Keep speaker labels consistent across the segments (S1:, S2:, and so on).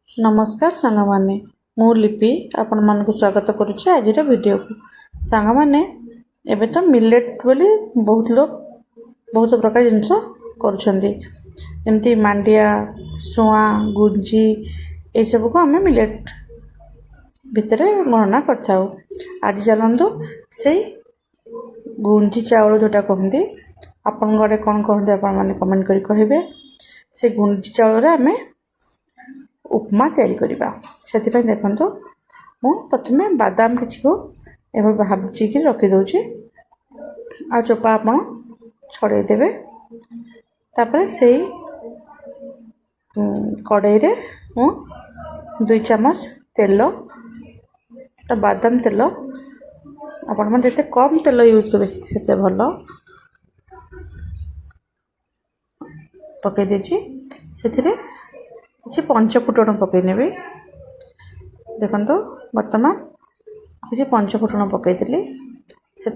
S1: नमस्कार सांग मैंने मु लिपि आपण मानक स्वागत करुच्चे आज वीडियो को सांग मैंने एबे तो मिलेट बोली बहुत लोग बहुत प्रकार जिनस करमती मांडिया सुआ गुंजी ये सब को आम मिलेट भितर गणना कर आज चलतु से गुंजी चाउल जोटा कहते आपण गड़े कौन कहते आपण मैंने कमेंट करी कहे से गुंजी चाउल आम उपमा तैयारी करवा से देखो मु प्रथम बादाम किसी को भाजिकी रखीदे आ चोपा आप छड़ेदेवे तापर से कड़ाई रे मु 2 चामच तेल बादाम तेल आपण मैंने जिते कम तेल यूज करें से भल पकई देछि से किसी पंचफुटन पकईने देखो बर्तमान किसी पंचफुटन पकईली से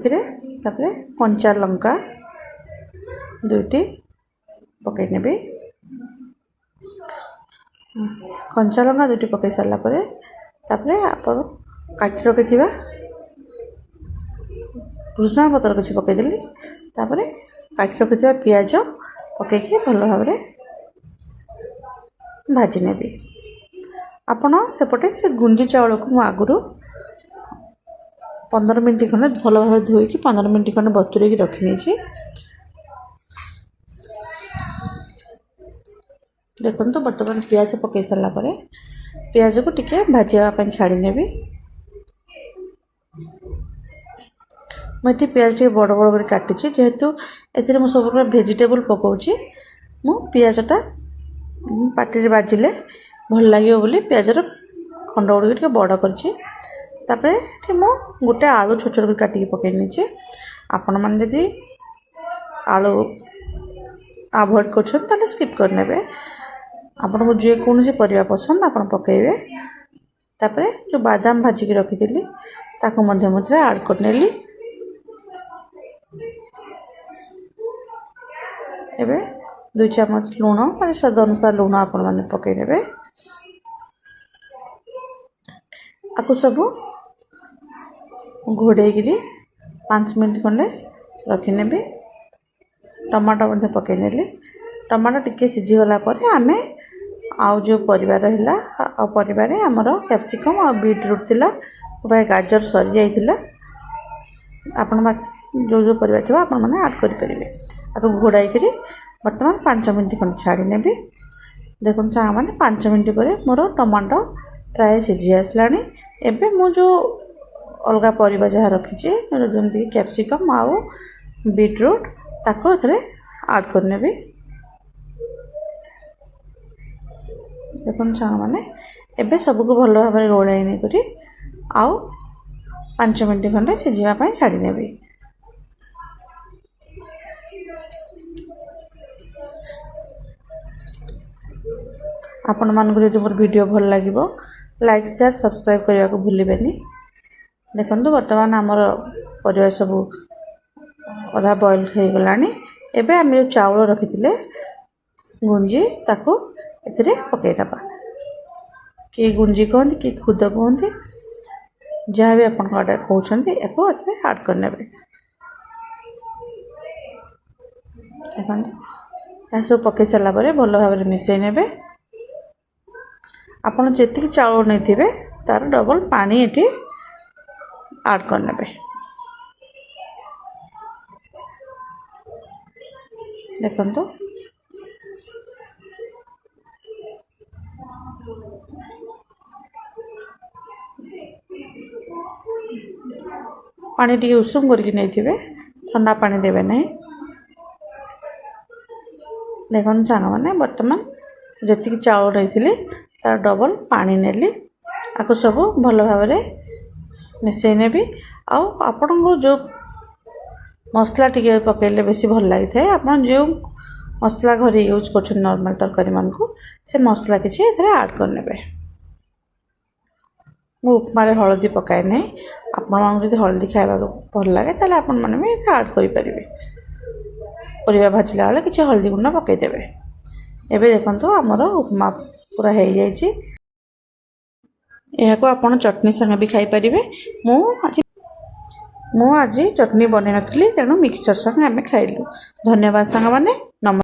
S1: कंचा लंका 2टी पकईने कंचा लंका 2टी पकई सारापर आप काटी रखि भृषण पत्र किसी पकईदेली काटी रखि पियाज पकईकी भल भाव भाजी ने आपण सेपटे से गुंजी चाउल को मु आगुरु 15 मिनट खंडे भल भाव धोईकी 15 मिनट खंडे बतुरे रखी नहीं देखो तो बर्तमान पियाज पकई सारापर पियाज को टिके भाजापी छाड़ी ने मुझे पियाज टे बड़ बड़ काटी जेहेतु ए सब भेजिटेबल पकाऊँ मु पियाजटा पार्टी बाजिले भल लगे बोली पियाजर खंड गुड़ बड़ कर गोटे आलू छोट छोट काटिक पकई नहीं आपण मैंने जदि आलू अवॉइड कर स्किप करने आपन को जेकोसी परिवा पसंद आप पकईबे तापर जो बादाम भाजिकी रखी मध्य आड करनेली एबे 2 चामच लुण मैं स्वाद अनुसार लुण आपण मैंने पकईने आपको सब घोड़े 5 मिनट खंडे रखिने टमाटो पकईने टमाटो टिके सीझीगला आम आउ जो परिवार रहा परिवार आमर कैप्सिकम आ बीटरूट थिला गाजर सरी जाइथिला आपण जो जो परिवार थी आपण मैंने आड करेंगे आपको घोड़ाई बर्तमान 5 मिनट खंड छाड़ी ने देखो चाह मैंने 5 मिनट पर मोर टमाटो प्राय सीझी आसला एबे मु जो अलग परिवा जहाँ रखी जमी कैप्सिकम आउ बीटरूट ताको आड करने देखो चाह मैंने एबे सबको भल भाव में गोलाई नहीं करी आउ 5 मिनट खंडे सीझापी छाड़ी ने आपण मानक जो मोर वीडियो भल लगे लाइक शेयर सब्सक्राइब करने को भूलें देखो बर्तमान आमर परिवार सब अधा बॉइल हो गला एबे आम जो चाउल रखी गुंजी ताको एथिरे पकईदबा कि गुंजी कहते कि खुद कहते जहाँ भी आप कहते या आड करने देखो सब पकई सारापर भल भाव में मिसई ने आपन जी चाउल नहीं थे तार डबल पानी ये आड करने देखो पानी टी उषुम करके नहीं थे ठंडा पानी देवे नहीं देखो सांग मैंने बर्तमान जी चाउल नहीं थी तार डबल पानी नेली आपको सब भल भाव मिसई ने आपण को जो मसला टी पकड़े बेसी भल लगी था आप जो मसला घर यूज कर नॉर्मल तरकारी मान को से मसला किसी आड करने मु उपमा हलदी पकाए नहीं आपण जब हलदी खावा भल लगे ताले आपण मैंने भी आड करें परिवा भाजिला बेले किसी हलदी गुंड पकईदेवे एबे देखो आमर उपमा पूरा हो जाए। ଏହାକୁ ଆପଣ ଚଟଣି ସାଙ୍ଗେ ବି ଖାଇପାରିବେ। ମୁଁ ଆଜି ଚଟଣି ବନେଇ ନଥିଲି, ତେଣୁ ମିକ୍ସଚର୍ ସାଙ୍ଗେ ଆମେ ଖାଇଲୁ। ଧନ୍ୟବାଦ ସାଙ୍ଗମାନେ।